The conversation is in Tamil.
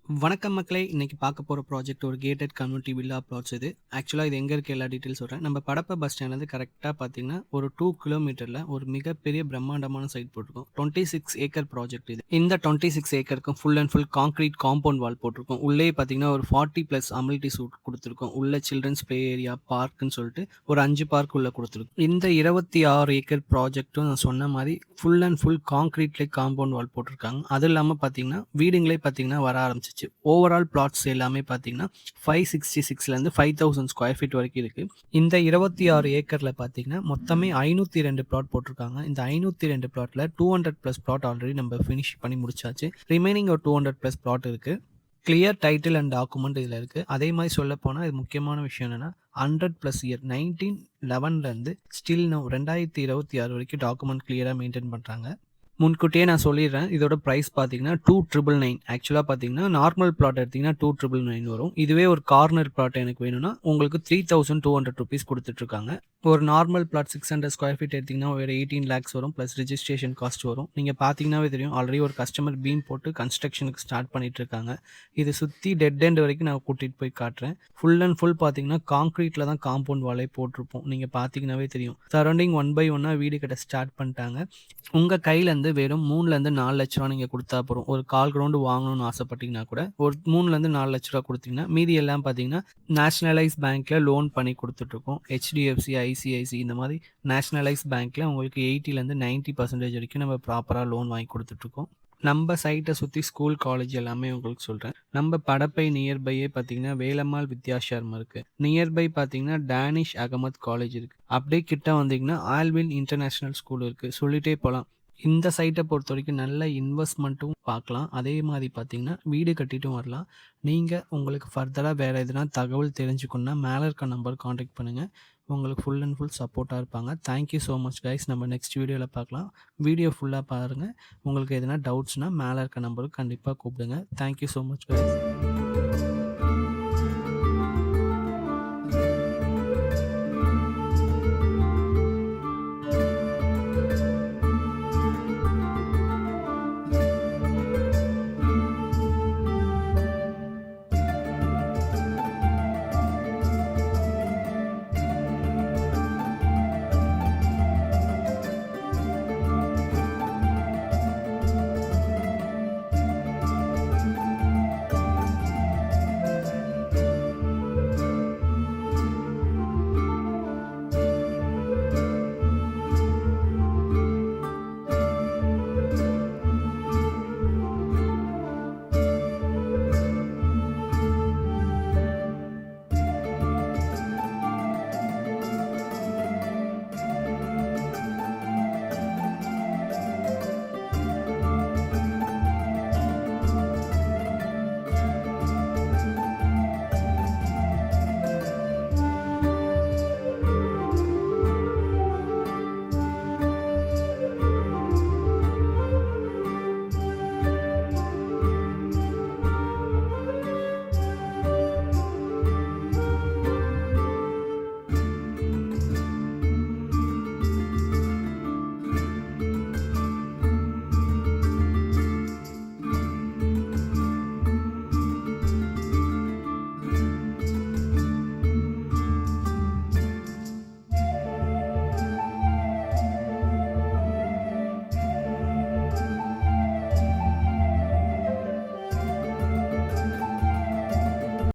வணக்கம் மக்களே! இன்னைக்கு பார்க்க போற ப்ராஜெக்ட் ஒரு கேட்டட் கம்யூனிட்டி வில்லா ப்ளாட்ஸ் இது. ஆக்சுவலா இது எங்க இருக்கு எல்லா டீட்டெயில்ஸ் சொல்றேன். நம்ம படப்ப பஸ் ஸ்டாண்ட்லேருந்து கரெக்ட்டா பார்த்தீங்கன்னா, ஒரு 2 கிலோமீட்டர்ல ஒரு மிகப்பெரிய பிரம்மாண்டமான சைட் போட்டிருக்கோம். 26 ஏக்கர் ப்ராஜெக்ட் இது. இந்த 26 ஏக்கருக்கும் full and full concrete compound wall போட்டிருக்கோம். உள்ளேயே பார்த்தீங்கன்னா, ஒரு 40 பிளஸ் அமெனிட்டீஸ் குடுத்துருக்கோம். உள்ள சில்ட்ரன்ஸ் ப்ளே ஏரியா, பார்க்குன்னு சொல்லிட்டு ஒரு 5 பார்க் உள்ள குடுத்துருக்கோம். இந்த 26 ஏக்கர் ப்ராஜெக்ட்டும் நான் சொன்ன மாரி ஃபுல் அண்ட் ஃபுல் கான்கிரீட்லயே காம்பவுண்ட் வால் போட்டிருக்காங்க. அதுவும் இல்லாம பார்த்தீங்கன்னா, வீடுங்களே பார்த்தீங்கன்னா வர ஆரம்பிச்சுச்சு. ஓவரால் பிளாட்ஸ் எல்லாமே பார்த்தீங்கன்னா 566லேருந்து 5000 ஸ்கொயர் ஃபீட் வரைக்கும் இருக்கு. இந்த 26 ஏக்கர்ல பார்த்தீங்கன்னா மொத்தமே 502 பிளாட் போட்டிருக்காங்க. இந்த 502 பிளாட்ல 200 பிளஸ் பிளாட் ஆல்ரெடி நம்ம ஃபினிஷ் பண்ணி முடிச்சாச்சு. ரிமைனிங் ஒரு 200 பிளஸ் பிளாட் இருக்கு. கிளியர் டைட்டில் அண்ட் டாக்குமெண்ட் இதில் இருக்குது. அதே மாதிரி சொல்ல போனால் இது முக்கியமான விஷயம் என்னென்னா 100 ப்ளஸ் இயர் 1911லேருந்து ஸ்டில் நோ 2026 வரைக்கும் டாக்குமெண்ட் கிளியராக மெயின்டைன் பண்ணுறாங்க. முன்கூட்டியே நான் சொல்லிடுறேன். இதோட பிரைஸ் பார்த்தீங்கன்னா 2,999. ஆக்சுவலா பார்த்தீங்கன்னா, நார்மல் பிளாட் எடுத்தீங்கன்னா 2,999 வரும். இதுவே ஒரு கார்னர் பிளாட் எனக்கு வேணும்னா, உங்களுக்கு ₹3,200 குடுத்துட்டுருக்காங்க. ஒரு நார்மல் பிளாட் 600 ஸ்கொயர் ஃபீட் எடுத்தீங்கன்னா, ஒரு 18 லேக்ஸ் வரும். பிளஸ் ரிஜிஸ்ட்ரேஷன் காஸ்ட் வரும். நீங்க பார்த்தீங்கன்னாவே தெரியும். ஆல்ரெடி ஒரு கஸ்டமர் பீம் போட்டு கன்ஸ்ட்ரக்ஷனுக்கு ஸ்டார்ட் பண்ணிட்டுருக்காங்க. இது சுத்தி டெட் எண்ட் வரைக்கும் நான் கூட்டிட்டு போய் காட்டுறேன். ஃபுல் அண்ட் ஃபுல் பார்த்தீங்கன்னா, கான்கிரீட்ல தான் காம்பவுண்ட் வாலே போட்டிருப்போம். நீங்க பார்த்தீங்கன்னாவே தெரியும். சரௌண்டிங் ஒன் பை ஒன்னா வீடு கட்ட ஸ்டார்ட் பண்ணிட்டாங்க. உங்க கையிலேருந்து வெறும் 3லருந்து 4 லட்ச ரூபா நீங்க குடுத்தா போதும். ஒரு 1/4 கிரவுண்ட் வாங்கணும்னு ஆசைப்பட்டீங்கன்னா கூட, ஒரு 3லருந்து 4 லட்ச ரூபா குடுத்தீங்கன்னா, மீதி எல்லாம் பார்த்தீங்கன்னா, நேஷனலைஸ் பேங்க்ல லோன் பண்ணி குடுத்துட்டுருக்கோம். HDFC, ICICI இந்த மாதிரி நேஷனலைஸ் பேங்க்ல உங்களுக்கு 80லேருந்து 90% வரைக்கும் நம்ம ப்ராப்பரா லோன் வாங்கி குடுத்துட்டுருக்கோம். நம்ம சைட்ட சுத்தி ஸ்கூல், காலேஜ் எல்லாமே உங்களுக்கு சொல்றேன். நம்ம படப்பை நியர்பையே பார்த்தீங்கன்னா, வேலம்மாள் வித்யாசாரம் இருக்கு. நியர்பை பார்த்தீங்கன்னா, டேனிஷ் அகமது காலேஜ் இருக்கு. அப்படியே கிட்ட வந்தீங்கன்னா, ஆல்வின் இன்டர்நேஷனல் ஸ்கூல் இருக்கு. சொல்லிட்டே போலாம். இந்த சைட்ட பொறுத்தவரைக்கும் நல்ல இன்வெஸ்ட்மெண்ட்டும் பார்க்கலாம். அதே மாரி பார்த்தீங்கன்னா, வீடு கட்டிட்டும் வரலாம். நீங்க உங்களுக்கு ஃபர்தரா வேற எதுனா தகவல் தெரிஞ்சுக்கணும்னா, மேல இருக்க நம்பருக்கு கான்டாக்ட் பண்ணுங்க. உங்களுக்கு ஃபுல் அண்ட் ஃபுல் சப்போர்ட்டா இருப்பாங்க. Thank you so much guys. நம்ம நெக்ஸ்ட் வீடியோல பார்க்கலாம். வீடியோ ஃபுல்லா பாருங்க. உங்களுக்கு எதுனா டவுட்ஸ்னா மேல இருக்க நம்பருக்கு கண்டிப்பா கூப்பிடுங்க. Thank you so much guys.